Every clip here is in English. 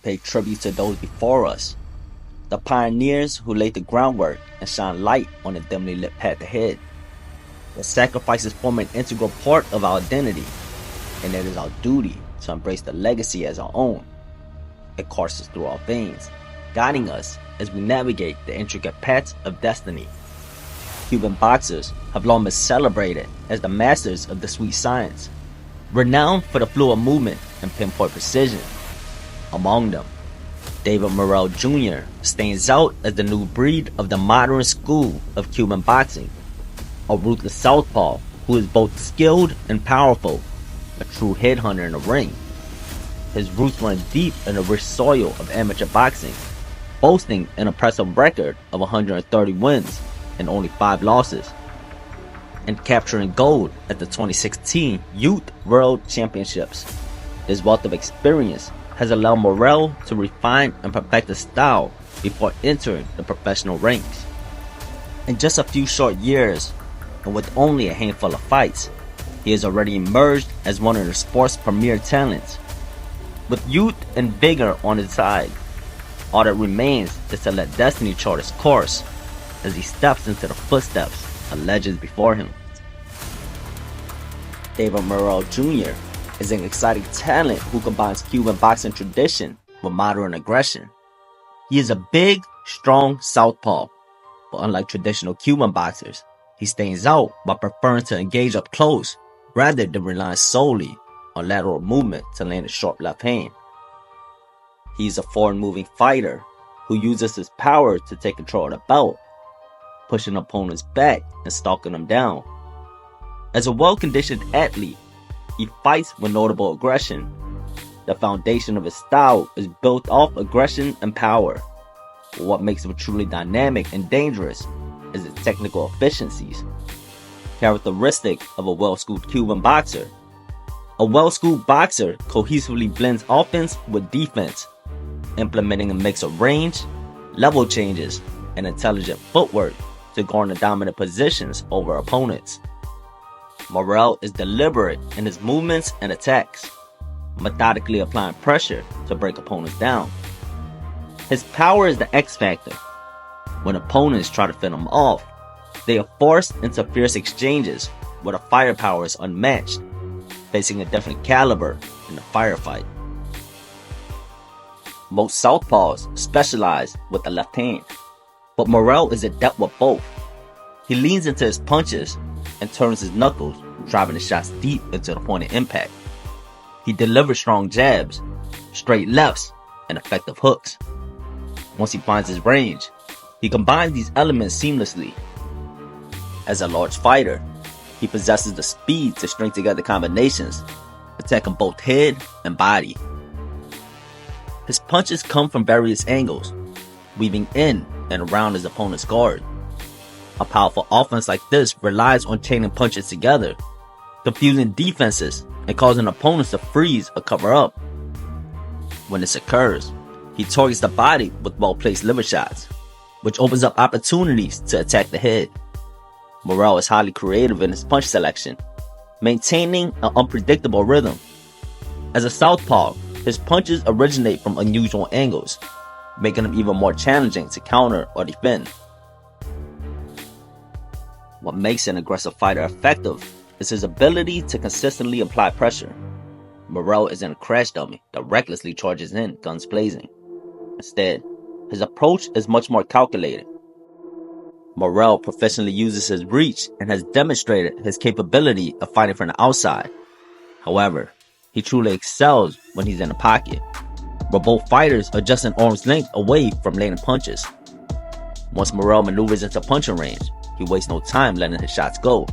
pay tribute to those before us, the pioneers who laid the groundwork and shine light on the dimly lit path ahead. The sacrifices form an integral part of our identity, and it is our duty to embrace the legacy as our own. It courses through our veins, guiding us as we navigate the intricate paths of destiny. Cuban boxers have long been celebrated as the masters of the sweet science, renowned for the fluid movement and pinpoint precision. Among them, David Morrell Jr. stands out as the new breed of the modern school of Cuban boxing, a ruthless southpaw who is both skilled and powerful, a true headhunter in the ring. His roots run deep in the rich soil of amateur boxing, boasting an impressive record of 130 wins and only 5 losses, and capturing gold at the 2016 Youth World Championships. His wealth of experience has allowed Morrell to refine and perfect his style before entering the professional ranks. In just a few short years, and with only a handful of fights, he has already emerged as one of the sport's premier talents. With youth and vigor on his side, all that remains is to let destiny chart his course as he steps into the footsteps of legends before him. David Morrell Jr. is an exciting talent who combines Cuban boxing tradition with modern aggression. He is a big, strong southpaw, but unlike traditional Cuban boxers, he stands out by preferring to engage up close rather than relying solely on lateral movement to land a sharp left hand. He is a forward-moving fighter who uses his power to take control of the belt, pushing opponents back and stalking them down. As a well-conditioned athlete, he fights with notable aggression. The foundation of his style is built off aggression and power. But what makes him truly dynamic and dangerous is his technical efficiencies, characteristic of a well-schooled Cuban boxer. A well-schooled boxer cohesively blends offense with defense, implementing a mix of range, level changes, and intelligent footwork to garner dominant positions over opponents. Morrell is deliberate in his movements and attacks, methodically applying pressure to break opponents down. His power is the X factor. When opponents try to fend him off, they are forced into fierce exchanges where the firepower is unmatched, facing a different caliber in the firefight. Most southpaws specialize with the left hand, but Morrell is adept with both. He leans into his punches and turns his knuckles, driving the shots deep into the point of impact. He delivers strong jabs, straight lefts, and effective hooks. Once he finds his range, he combines these elements seamlessly. As a large fighter, he possesses the speed to string together combinations, attacking both head and body. His punches come from various angles, weaving in and around his opponent's guard. A powerful offense like this relies on chaining punches together, confusing defenses and causing opponents to freeze or cover up. When this occurs, he targets the body with well-placed liver shots, which opens up opportunities to attack the head. Morrell is highly creative in his punch selection, maintaining an unpredictable rhythm. As a southpaw, his punches originate from unusual angles, making them even more challenging to counter or defend. What makes an aggressive fighter effective is his ability to consistently apply pressure. Morrell isn't a crash dummy that recklessly charges in, guns blazing. Instead, his approach is much more calculated. Morrell proficiently uses his reach and has demonstrated his capability of fighting from the outside. However, he truly excels when he's in the pocket, where both fighters are just an arm's length away from landing punches. Once Morrell maneuvers into punching range, he wastes no time letting his shots go,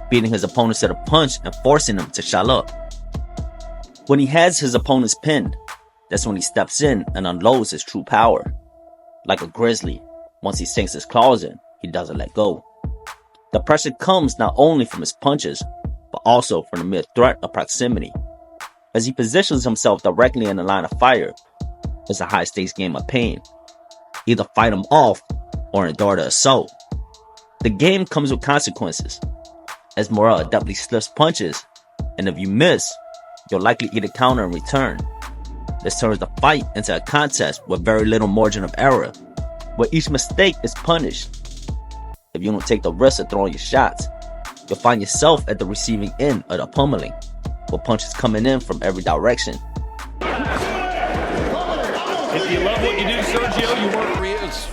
beating his opponents to the punch and forcing them to shell up. When he has his opponents pinned, that's when he steps in and unloads his true power. Like a grizzly, once he sinks his claws in, he doesn't let go. The pressure comes not only from his punches, but also from the mere threat of proximity. As he positions himself directly in the line of fire, it's a high-stakes game of pain. Either fight him off or endure the assault. The game comes with consequences, as Morrell adeptly slips punches, and if you miss, you'll likely eat a counter in return. This turns the fight into a contest with very little margin of error, where each mistake is punished. If you don't take the risk of throwing your shots, you'll find yourself at the receiving end of the pummeling, with punches coming in from every direction. If you love what you do, Sergio, you work. He is.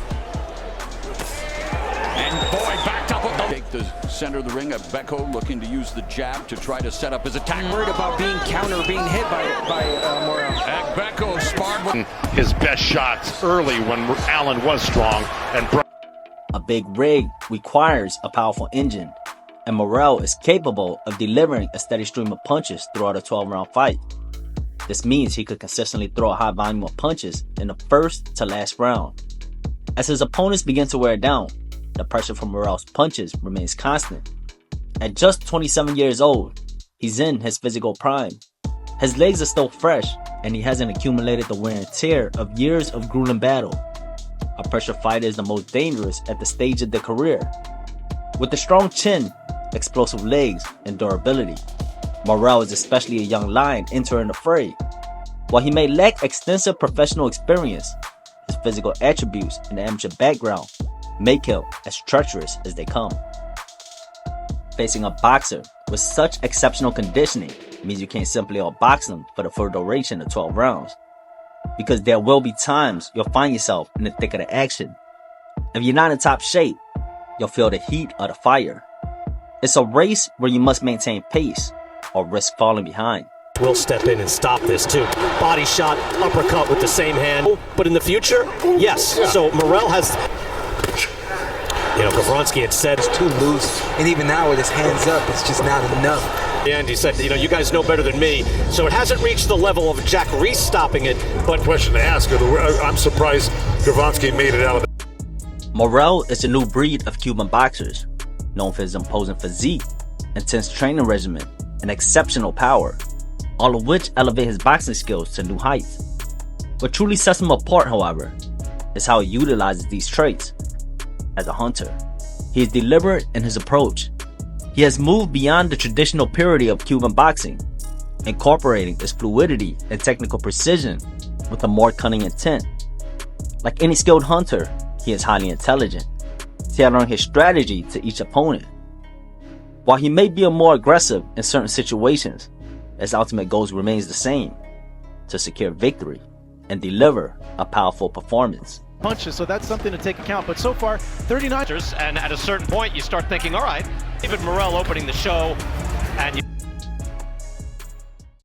And boy, backed up with the... Take the center of the ring. Becco looking to use the jab to try to set up his attack. Worried about being hit by Morrell. Becco sparred with his best shots early when Allen was strong. And a big rig requires a powerful engine, and Morrell is capable of delivering a steady stream of punches throughout a 12-round fight. This means he could consistently throw a high volume of punches in the first to last round. As his opponents begin to wear down, the pressure from Morrell's punches remains constant. At just 27 years old, he's in his physical prime. His legs are still fresh, and he hasn't accumulated the wear and tear of years of grueling battle. A pressure fighter is the most dangerous at the stage of their career. With a strong chin, explosive legs, and durability, Morrell is especially a young lion entering the fray. While he may lack extensive professional experience, his physical attributes and amateur background make him as treacherous as they come. Facing a boxer with such exceptional conditioning means you can't simply outbox him for the full duration of 12 rounds, because there will be times you'll find yourself in the thick of the action. If you're not in top shape, you'll feel the heat of the fire. It's a race where you must maintain pace or risk falling behind. Will step in and stop this too. Body shot, uppercut with the same hand. But in the future, yes. Yeah. So Morrell has, Gavronski had said it's too loose, and even now with his hands up, it's just not enough. And he said, you guys know better than me. So it hasn't reached the level of Jack Reese stopping it. But question to ask, I'm surprised Gavronski made it out of it. Morrell is a new breed of Cuban boxers, known for his imposing physique, intense training regimen, and exceptional power, all of which elevate his boxing skills to new heights. What truly sets him apart, however, is how he utilizes these traits. As a hunter, he is deliberate in his approach. He has moved beyond the traditional purity of Cuban boxing, incorporating its fluidity and technical precision with a more cunning intent. Like any skilled hunter, he is highly intelligent, tailoring his strategy to each opponent. While he may be more aggressive in certain situations, his ultimate goal remains the same: to secure victory and deliver a powerful performance. Punches, so that's something to take account. But so far, 39. And at a certain point, you start thinking, all right, David Morrell opening the show, and you